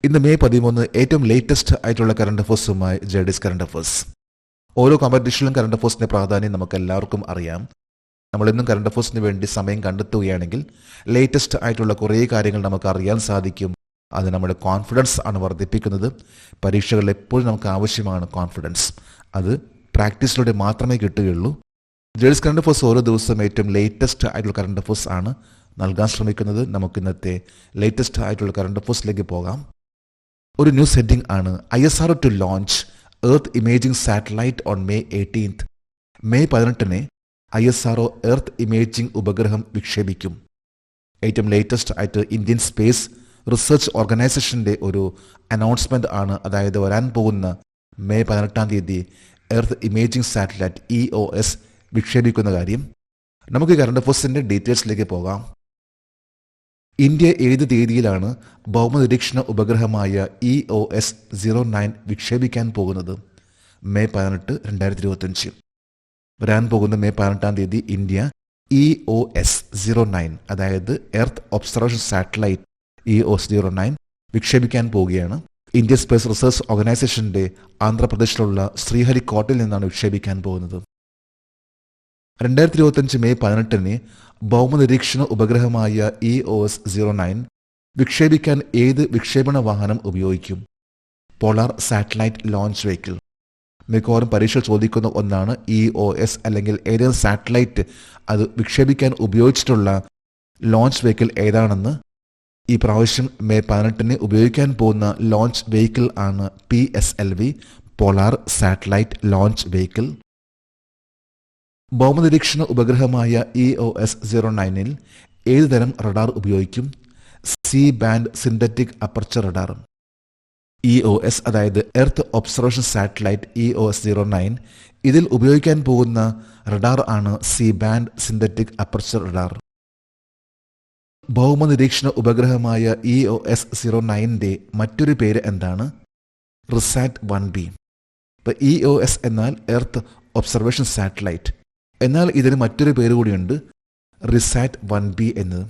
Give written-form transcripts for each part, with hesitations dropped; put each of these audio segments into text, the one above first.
ഇന്ന് മെയ് 13 ഏറ്റവും ലേറ്റസ്റ്റ് ആയിട്ടുള്ള കറണ്ട് അഫേഴ്സുമായി ജെഡിസ് കറണ്ട് അഫേഴ്സ്. ഓരോ കോമ്പറ്റീഷനിലും കറണ്ട് അഫേഴ്സിന്റെ പ്രാധാന്യം നമുക്ക് എല്ലാവർക്കും അറിയാം. നമ്മളിന്നും കറണ്ട് അഫേഴ്സിന് വേണ്ടി സമയം കണ്ടെത്തുകയാണെങ്കിൽ ലേറ്റസ്റ്റ് ആയിട്ടുള്ള കുറേ കാര്യങ്ങൾ നമുക്ക് അറിയാൻ സാധിക്കും. അത് നമ്മുടെ കോൺഫിഡൻസ് ആണ് വർദ്ധിപ്പിക്കുന്നത്. പരീക്ഷകളിൽ എപ്പോഴും നമുക്ക് ആവശ്യമാണ് കോൺഫിഡൻസ്. അത് പ്രാക്ടീസിലൂടെ മാത്രമേ കിട്ടുകയുള്ളൂ. ജെഡിസ് കറണ്ട് അഫേഴ്സ് ഓരോ ദിവസവും ഏറ്റവും ലേറ്റസ്റ്റ് ആയിട്ടുള്ള കറണ്ട് അഫേഴ്സ് ആണ് നൽകാൻ ശ്രമിക്കുന്നത്. നമുക്ക് ഇന്നത്തെ ലേറ്റസ്റ്റ് ആയിട്ടുള്ള കറണ്ട് അഫേഴ്സിലേക്ക് പോകാം. ഒരു ന്യൂസ് ഹെഡിംഗ് ആണ് ISRO to launch earth imaging satellite on May 18. May 18 ISRO earth imaging ഉപഗ്രഹം വിക്ഷേപിക്കും. ഏറ്റവും ലേറ്റസ്റ്റ് ആയിട്ട് ഇന്ത്യൻ സ്പേസ് റിസർച്ച് ഓർഗനൈസേഷൻ്റെ ഒരു അനൗൺസ്മെന്റ് ആണ്. അതായത് വരാൻ പോകുന്ന May 18 earth imaging satellite EOS വിക്ഷേപിക്കുന്ന കാര്യം. നമുക്ക് കറണ്ട് അഫേഴ്സിന്റെ ഡീറ്റെയിൽസിലേക്ക് പോകാം. ഇന്ത്യ ഏത് തീയതിയിലാണ് ഭൗമനിരീക്ഷണ ഉപഗ്രഹമായ EOS-09 വിക്ഷേപിക്കാൻ പോകുന്നത്? മെയ് 18, 2025. വരാൻ പോകുന്ന മെയ് 18 ഇന്ത്യ EOS-09 അതായത് എർത്ത് ഒബ്സർവേഷൻ സാറ്റലൈറ്റ് EOS-09 വിക്ഷേപിക്കാൻ പോവുകയാണ്. ഇന്ത്യൻ സ്പേസ് റിസർച്ച് ഓർഗനൈസേഷന്റെ ആന്ധ്രാപ്രദേശിലുള്ള ശ്രീഹരിക്കോട്ടയിൽ നിന്നാണ് വിക്ഷേപിക്കാൻ പോകുന്നത്. 2025 മെയ് 18 ഭൗമനിരീക്ഷണ ഉപഗ്രഹമായ EOS-09 വിക്ഷേപിക്കാൻ ഏത് വിക്ഷേപണ വാഹനം ഉപയോഗിക്കും? Polar satellite launch vehicle. മിക്കവാറും പരീക്ഷ ചോദിക്കുന്ന ഒന്നാണ് EOS അല്ലെങ്കിൽ ഏതെങ്കിലും സാറ്റലൈറ്റ് അത് വിക്ഷേപിക്കാൻ ഉപയോഗിച്ചിട്ടുള്ള ലോഞ്ച് വെഹിക്കിൾ ഏതാണെന്ന്. ഈ പ്രാവശ്യം മെയ് 18 ഉപയോഗിക്കാൻ പോകുന്ന ലോഞ്ച് വെഹിക്കിൾ ആണ് PSLV, polar satellite launch vehicle. ഭൗമനിരീക്ഷണ ഉപഗ്രഹമായ EOS-09 ഏത് തരം റഡാർ ഉപയോഗിക്കും? C band synthetic aperture radar. EOS അതായത് എർത്ത് ഒബ്സർവേഷൻ സാറ്റലൈറ്റ് EOS-09 ഇതിൽ ഉപയോഗിക്കാൻ പോകുന്ന റഡാർ ആണ് C-ബാൻഡ് സിന്തറ്റിക് അപ്പർച്ചർ റഡാർ. ഭൗമനിരീക്ഷണ ഉപഗ്രഹമായ EOS-09 മറ്റൊരു പേര് എന്താണ്? റിസാറ്റ്-1B. ഇപ്പം EOS എന്നാൽ എർത്ത് ഒബ്സർവേഷൻ സാറ്റലൈറ്റ്, എന്നാൽ ഇതിന് മറ്റൊരു പേര് കൂടിയുണ്ട്, റിസാറ്റ്-1B എന്നത്.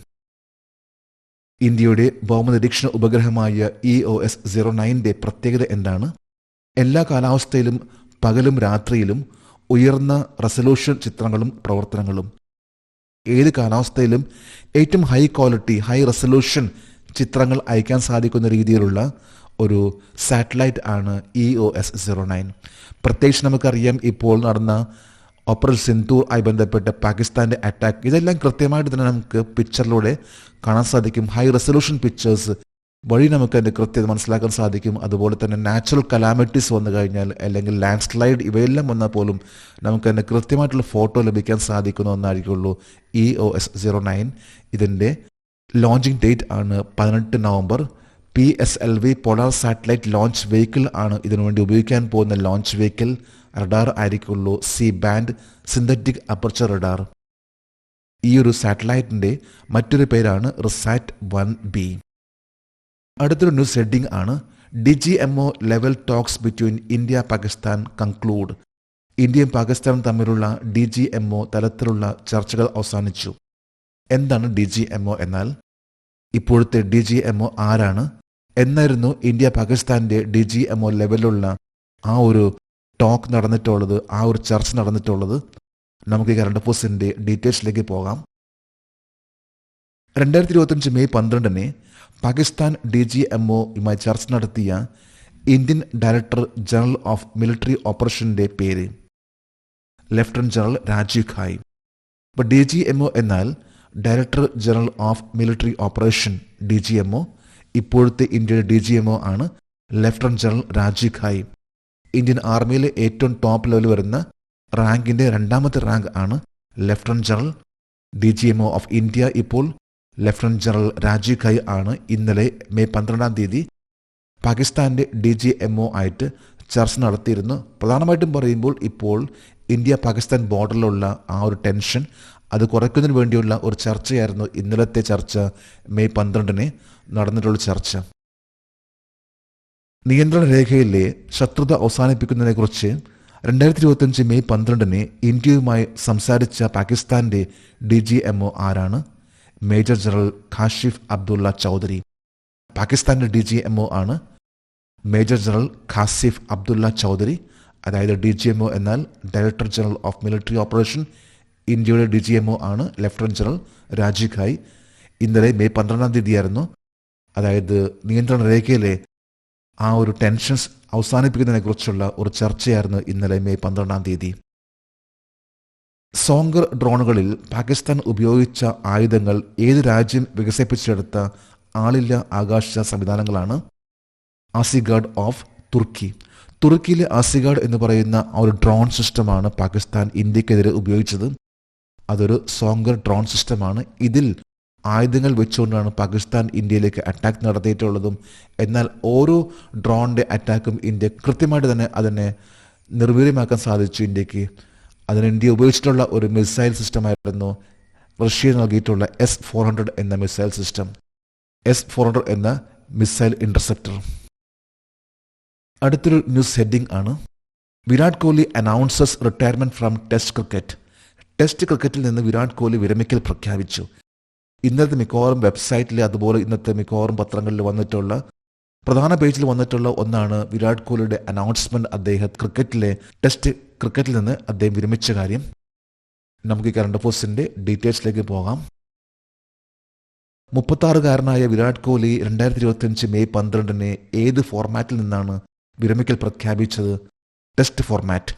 ഇന്ത്യയുടെ ഭൗമനിരീക്ഷണ ഉപഗ്രഹമായ EOS-09 പ്രത്യേകത എന്താണ്? എല്ലാ കാലാവസ്ഥയിലും പകലും രാത്രിയിലും ഉയർന്ന റെസൊല്യൂഷൻ ചിത്രങ്ങളും പ്രവർത്തനങ്ങളും. ഏത് കാലാവസ്ഥയിലും ഏറ്റവും ഹൈ ക്വാളിറ്റി ഹൈ റെസൊല്യൂഷൻ ചിത്രങ്ങൾ അയക്കാൻ സാധിക്കുന്ന രീതിയിലുള്ള ഒരു സാറ്റലൈറ്റ് ആണ് EOS-09. പ്രത്യേകിച്ച് നമുക്കറിയാം ഇപ്പോൾ നടന്ന ഓപ്പറേഷൻ സിന്ദൂർ ആയി ബന്ധപ്പെട്ട് പാകിസ്ഥാന്റെ അറ്റാക്ക്, ഇതെല്ലാം കൃത്യമായിട്ട് തന്നെ നമുക്ക് പിക്ചറിലൂടെ കാണാൻ സാധിക്കും. ഹൈ റെസൊല്യൂഷൻ പിക്ചേഴ്സ് വഴി നമുക്ക് അതിൻ്റെ കൃത്യത മനസ്സിലാക്കാൻ സാധിക്കും. അതുപോലെ തന്നെ നാച്ചുറൽ കലാമിറ്റീസ് വന്നു കഴിഞ്ഞാൽ അല്ലെങ്കിൽ ലാൻഡ് സ്ലൈഡ് ഇവയെല്ലാം വന്നാൽ പോലും നമുക്ക് അതിൻ്റെ കൃത്യമായിട്ടുള്ള ഫോട്ടോ ലഭിക്കാൻ സാധിക്കുന്ന ഒന്നായിരിക്കുള്ളൂ EOS-09. ഇതിൻ്റെ ലോഞ്ചിങ് ഡേറ്റ് ആണ് 18 November. PSLV polar satellite launch vehicle ആണ് ഇതിനുവേണ്ടി ഉപയോഗിക്കാൻ പോകുന്ന ലോഞ്ച് വെഹിക്കിൾ. റഡാർ ആയിരിക്കുള്ളൂ C-ബാൻഡ് സിന്തറ്റിക് അപ്പർച്ചർ റഡാർ. ഈ ഒരു സാറ്റലൈറ്റിന്റെ മറ്റൊരു പേരാണ് റിസാറ്റ്-1B. അടുത്തൊരു ന്യൂസ് ഹെഡിംഗ് ആണ് DGMO level talks between India Pakistan conclude. ഇന്ത്യയും പാകിസ്ഥാനും തമ്മിലുള്ള DGMO തലത്തിലുള്ള ചർച്ചകൾ അവസാനിച്ചു. എന്താണ് DGMO എന്നാൽ? ഇപ്പോഴത്തെ DGMO ആരാണ്? എന്നായിരുന്നു ഇന്ത്യ പാകിസ്ഥാന്റെ DGMO ലെവലിലുള്ള ആ ഒരു ടോക്ക് നടന്നിട്ടുള്ളത്, ആ ഒരു ചർച്ച നടന്നിട്ടുള്ളത്? നമുക്ക് ഈ കറണ്ട് അഫേഴ്സിന്റെ ഡീറ്റെയിൽസിലേക്ക് പോകാം. 2025 മെയ് 12 പാകിസ്ഥാൻ DGMOയുമായി ചർച്ച നടത്തിയ Indian director general of military ഓപ്പറേഷന്റെ പേര് ലഫ്റ്റനന്റ് ജനറൽ രാജീവ് ഖായ്. ഇപ്പോൾ DGMO എന്നാൽ director general of military operation DGMO. ഇപ്പോഴത്തെ ഇന്ത്യയുടെ DGMO ആണ് lieutenant general Rajiv Ghai. Indian ആർമിയിലെ ഏറ്റവും ടോപ്പ് ലെവൽ വരുന്ന റാങ്കിന്റെ 2ാമത്തെ റാങ്ക് ആണ് lieutenant general. DGMO of India ഇപ്പോൾ ലഫ്റ്റനന്റ് ജനറൽ രാജീവ് ഖായ് ആണ്. ഇന്നലെ മെയ് 12 പാകിസ്ഥാന്റെ DGMO ആയിട്ട് ചർച്ച നടത്തിയിരുന്നു. പ്രധാനമായിട്ടും പറയുമ്പോൾ ഇപ്പോൾ ഇന്ത്യ പാകിസ്ഥാൻ ബോർഡറിലുള്ള ആ ഒരു ടെൻഷൻ അത് കുറയ്ക്കുന്നതിന് വേണ്ടിയുള്ള ഒരു ചർച്ചയായിരുന്നു ഇന്നലത്തെ ചർച്ച. മെയ് 12 നടന്നിട്ടുള്ള ചർച്ച. നിയന്ത്രണ രേഖയിലെ ശത്രുത അവസാനിപ്പിക്കുന്നതിനെക്കുറിച്ച് 2025 മെയ് 12 ഇന്ത്യയുമായി സംസാരിച്ച പാകിസ്ഥാന്റെ DGMO ആരാണ്? Major general Kashif Abdullah Chaudhry. പാകിസ്ഥാൻ്റെ DGMO ആണ് മേജർ ജനറൽ ഖാസിഫ് അബ്ദുള്ള ചൗധരി. അതായത് DGMO എന്നാൽ director general of military operation. ഇന്ത്യയുടെ DGMO ആണ് ലഫ്റ്റനന്റ് ജനറൽ രാജീവ് ഖായ്. ഇന്നലെ മെയ് 12 തീയതിയായിരുന്നു. അതായത് നിയന്ത്രണ രേഖയിലെ ആ ഒരു ടെൻഷൻസ് അവസാനിപ്പിക്കുന്നതിനെക്കുറിച്ചുള്ള ഒരു ചർച്ചയായിരുന്നു ഇന്നലെ മെയ് 12 തീയതി. സോങ്കർ ഡ്രോണുകളിൽ പാകിസ്ഥാൻ ഉപയോഗിച്ച ആയുധങ്ങൾ ഏത് രാജ്യം വികസിപ്പിച്ചെടുത്ത ആളില്ല ആകാശ സംവിധാനങ്ങളാണ്? ആസിഗാർഡ് ഓഫ് തുർക്കി. തുർക്കിയിലെ ആസിഗാർഡ് എന്ന് പറയുന്ന ഒരു ഡ്രോൺ സിസ്റ്റമാണ് പാകിസ്ഥാൻ ഇന്ത്യക്കെതിരെ ഉപയോഗിച്ചത്. അതൊരു സോങ്കർ ഡ്രോൺ സിസ്റ്റമാണ്. ഇതിൽ ആയുധങ്ങൾ വെച്ചുകൊണ്ടാണ് പാകിസ്ഥാൻ ഇന്ത്യയിലേക്ക് അറ്റാക്ക് നടത്തിയിട്ടുള്ളതും. എന്നാൽ ഓരോ ഡ്രോണിൻ്റെ അറ്റാക്കും ഇന്ത്യ കൃത്യമായിട്ട് തന്നെ അതിനെ നിർവീര്യമാക്കാൻ സാധിച്ചു ഇന്ത്യക്ക്. അതിന് ഇന്ത്യ ഉപയോഗിച്ചിട്ടുള്ള ഒരു മിസൈൽ സിസ്റ്റമായിരുന്നു റഷ്യ നൽകിയിട്ടുള്ള S-400 എന്ന മിസൈൽ സിസ്റ്റം. S-400 എന്ന മിസൈൽ ഇന്റർസെപ്റ്റർ. അടുത്തൊരു ന്യൂസ് ഹെഡിംഗ് ആണ് Virat Kohli announces retirement from test cricket. Test ക്രിക്കറ്റിൽ നിന്ന് വിരാട് കോഹ്ലി വിരമിക്കൽ പ്രഖ്യാപിച്ചു. ഇന്നത്തെ മിക്കവാറും വെബ്സൈറ്റിൽ അതുപോലെ ഇന്നത്തെ മിക്കവാറും പത്രങ്ങളിൽ വന്നിട്ടുള്ള പ്രധാന പേജിൽ വന്നിട്ടുള്ള ഒന്നാണ് വിരാട് കോഹ്ലിയുടെ അനൗൺസ്മെന്റ്. അദ്ദേഹം ടെസ്റ്റ് ക്രിക്കറ്റിൽ നിന്ന് അദ്ദേഹം വിരമിച്ച കാര്യം. നമുക്ക് ഈ കറണ്ട് അഫയേഴ്സിന്റെ ഡീറ്റെയിൽസിലേക്ക് പോകാം. 36-കാരനായ വിരാട് കോഹ്ലി 2025 മെയ് 12 ഏത് ഫോർമാറ്റിൽ നിന്നാണ് വിരമിക്കൽ പ്രഖ്യാപിച്ചത്? Test format.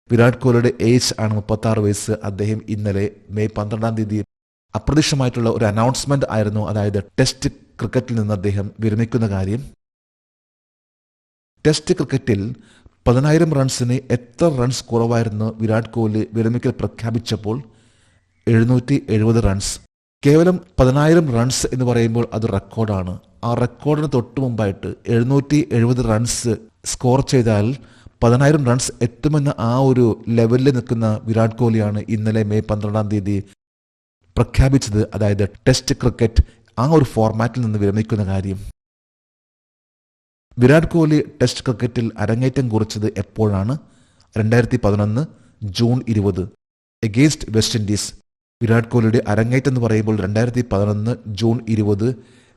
വിരാട് കോഹ്ലിയുടെ ഏജ് ആണ് 36 വയസ്സ്. അദ്ദേഹം ഇന്നലെ മെയ് 12 തീയതി അപ്രതീക്ഷിതമായിട്ടുള്ള ഒരു അനൗൺസ്മെന്റ് ആയിരുന്നു. അതായത് ടെസ്റ്റ് ക്രിക്കറ്റിൽ നിന്ന് അദ്ദേഹം വിരമിക്കുന്ന കാര്യം. ടെസ്റ്റ് ക്രിക്കറ്റിൽ 10,000 റൺസിന് എത്ര റൺസ് കുറവായിരുന്നു വിരാട് കോഹ്ലി വിരമിക്കൽ പ്രഖ്യാപിച്ചപ്പോൾ? 770 റൺസ്. കേവലം 10,000 റൺസ് എന്ന് പറയുമ്പോൾ അത് റെക്കോർഡാണ്. ആ റെക്കോർഡിന് തൊട്ട് മുമ്പായിട്ട് 770 റൺസ് സ്കോർ ചെയ്താൽ 10,000 റൺസ് എത്തുമെന്ന ആ ഒരു ലെവലിൽ നിൽക്കുന്ന വിരാട് കോഹ്ലിയാണ് ഇന്നലെ മെയ് 12 തീയതി പ്രഖ്യാപിച്ചത്. അതായത് ടെസ്റ്റ് ക്രിക്കറ്റ് ആ ഒരു ഫോർമാറ്റിൽ നിന്ന് വിരമിക്കുന്ന കാര്യം. വിരാട് കോഹ്ലി ടെസ്റ്റ് ക്രിക്കറ്റിൽ അരങ്ങേറ്റം കുറിച്ചത് എപ്പോഴാണ്? 2011 June 20 against west Indies. Virat കോഹ്ലിയുടെ അരങ്ങേറ്റം എന്ന് പറയുമ്പോൾ 2011 ജൂൺ 20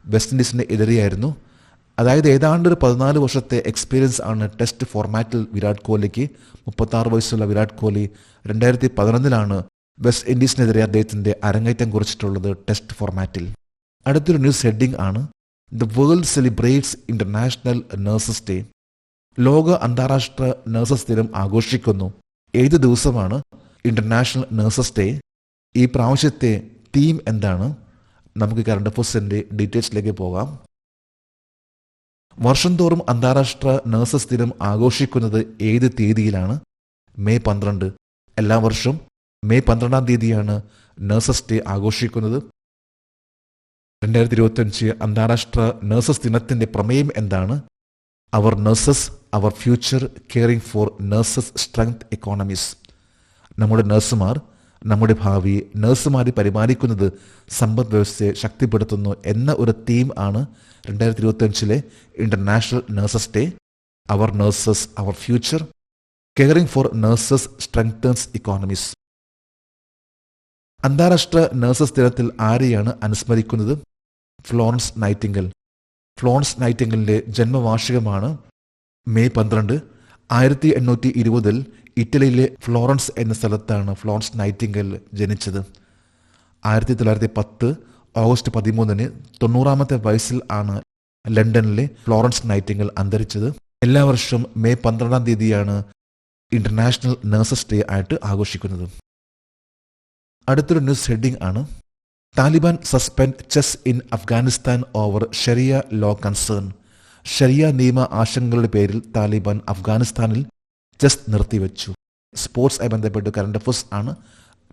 വെസ്റ്റ് ഇൻഡീസിന് എതിരെയായിരുന്നു. അതായത് ഏതാണ്ട് ഒരു 14 വർഷത്തെ എക്സ്പീരിയൻസ് ആണ് ടെസ്റ്റ് ഫോർമാറ്റിൽ വിരാട് കോഹ്ലിക്ക്. 36 വയസ്സുള്ള വിരാട് കോഹ്ലി 2011 വെസ്റ്റ് ഇൻഡീസിനെതിരെ അദ്ദേഹത്തിന്റെ അരങ്ങേറ്റം കുറിച്ചിട്ടുള്ളത് ടെസ്റ്റ് ഫോർമാറ്റിൽ. അടുത്തൊരു ന്യൂസ് ഹെഡിംഗ് ആണ് the world celebrates international nurses day. ലോക അന്താരാഷ്ട്ര നഴ്സസ് ദിനം ആഘോഷിക്കുന്നു. ഏത് ദിവസമാണ് ഇന്റർനാഷണൽ നഴ്സസ് ഡേ? ഈ പ്രാവശ്യത്തെ തീം എന്താണ്? നമുക്ക് കറണ്ട് അഫയേഴ്സിന്റെ ഡീറ്റെയിൽസിലേക്ക് പോകാം. വർഷം തോറും അന്താരാഷ്ട്ര നഴ്സസ് ദിനം ആഘോഷിക്കുന്നത് ഏത് തീയതിയിലാണ്? മെയ് 12. എല്ലാ വർഷവും മെയ് 12 തീയതിയാണ് നഴ്സസ് ഡേ ആഘോഷിക്കുന്നത്. 2025 അന്താരാഷ്ട്ര നഴ്സസ് ദിനത്തിന്റെ പ്രമേയം എന്താണ്? Our nurses our future caring for nurses strength economies. നമ്മുടെ നഴ്സുമാർ നമ്മുടെ ഭാവി. നഴ്സുമാരെ പരിപാലിക്കുന്നത് സമ്പദ് വ്യവസ്ഥയെ ശക്തിപ്പെടുത്തുന്നു എന്ന ഒരു തീം ആണ് 2025 international nurses day. Our nurses our future caring for nurses strengthens economies. അന്താരാഷ്ട്ര നഴ്സസ് ദിനത്തിൽ ആരെയാണ് അനുസ്മരിക്കുന്നത്? Florence Nightingale. ഫ്ലോറൻസ് നൈറ്റിംഗലിന്റെ ജന്മവാർഷികമാണ് മെയ് 12. 1820 ഇറ്റലിയിലെ ഫ്ലോറൻസ് എന്ന സ്ഥലത്താണ് ഫ്ലോറൻസ് നൈറ്റിംഗൽ ജനിച്ചത്. 1910 ഓഗസ്റ്റ് 13 90-ാമത്തെ വയസ്സിൽ ആണ് ലണ്ടനിലെ ഫ്ലോറൻസ് നൈറ്റിംഗൽ അന്തരിച്ചത്. എല്ലാ വർഷവും മെയ് 12 തീയതിയാണ് ഇന്റർനാഷണൽ നഴ്സസ് ഡേ ആയിട്ട് ആഘോഷിക്കുന്നത്. അടുത്തൊരു ന്യൂസ് ഹെഡിംഗ് ആണ് Taliban suspend chess in Afghanistan over sharia law concern. ഷരിയ നിയമ ആശങ്കകളുടെ പേരിൽ താലിബാൻ അഫ്ഗാനിസ്ഥാനിൽ ചെസ് നിർത്തിവെച്ചു. സ്പോർട്സുമായി ബന്ധപ്പെട്ട് കറണ്ട് അഫയേഴ്സ് ആണ്.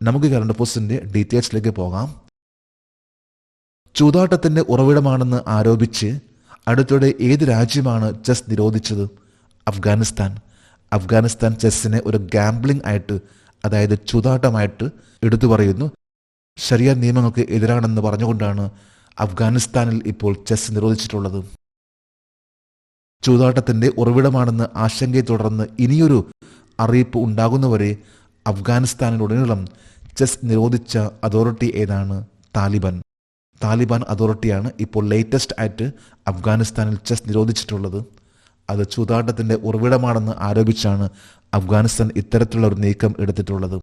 നമുക്ക് കറണ്ട് അഫയേഴ്സിന്റെ ഡീറ്റെയിൽസിലേക്ക് പോകാം. ചൂതാട്ടത്തിന്റെ ഉറവിടമാണെന്ന് ആരോപിച്ച് അടുത്തിടെ ഏത് രാജ്യമാണ് ചെസ് നിരോധിച്ചത്? അഫ്ഗാനിസ്ഥാൻ. അഫ്ഗാനിസ്ഥാൻ ചെസ്സിനെ ഒരു ഗാംബ്ലിംഗ് ആയിട്ട്, അതായത് ചൂതാട്ടമായിട്ട് എടുത്തു പറയുന്നു. ശരിയ നിയമങ്ങൾക്ക് എതിരാണെന്ന് പറഞ്ഞുകൊണ്ടാണ് അഫ്ഗാനിസ്ഥാനിൽ ഇപ്പോൾ ചെസ് നിരോധിച്ചിട്ടുള്ളത്. ചൂതാട്ടത്തിന്റെ ഉറവിടമാണെന്ന് ആശങ്കയെ തുടർന്ന് ഇനിയൊരു അറിയിപ്പ് ഉണ്ടാകുന്നവരെ അഫ്ഗാനിസ്ഥാനിലുടനീളം ചെസ് നിരോധിച്ച അതോറിറ്റി ഏതാണ്? താലിബാൻ. താലിബാൻ അതോറിറ്റിയാണ് ഇപ്പോൾ ലേറ്റസ്റ്റ് ആയിട്ട് അഫ്ഗാനിസ്ഥാനിൽ ചെസ് നിരോധിച്ചിട്ടുള്ളത്. അത് ചൂതാട്ടത്തിൻ്റെ ഉറവിടമാണെന്ന് ആരോപിച്ചാണ് അഫ്ഗാനിസ്ഥാൻ ഇത്തരത്തിലുള്ള ഒരു നീക്കം എടുത്തിട്ടുള്ളത്.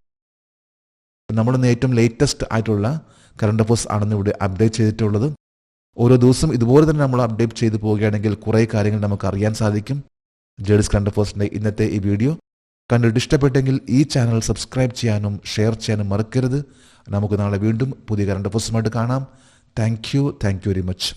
നമ്മളിന്ന് ഏറ്റവും ലേറ്റസ്റ്റ് ആയിട്ടുള്ള കറണ്ട് അഫയേഴ്സ് ആണെന്ന് ഇവിടെ അപ്ഡേറ്റ് ചെയ്തിട്ടുള്ളത്. ഓരോ ദിവസം ഇതുപോലെ തന്നെ നമ്മൾ അപ്ഡേറ്റ് ചെയ്തു പോവുകയാണെങ്കിൽ കുറേ കാര്യങ്ങൾ നമുക്ക് അറിയാൻ സാധിക്കും. ജേഡിസ് കറണ്ട് അഫയേഴ്സിൻ്റെ ഇന്നത്തെ ഈ വീഡിയോ കണ്ടിട്ട് ഇഷ്ടപ്പെട്ടെങ്കിൽ ഈ ചാനൽ സബ്സ്ക്രൈബ് ചെയ്യാനും ഷെയർ ചെയ്യാനും മറക്കരുത്. നമുക്ക് നാളെ വീണ്ടും പുതിയ കറണ്ട് അഫയേഴ്സുമായിട്ട് കാണാം. Thank you very much.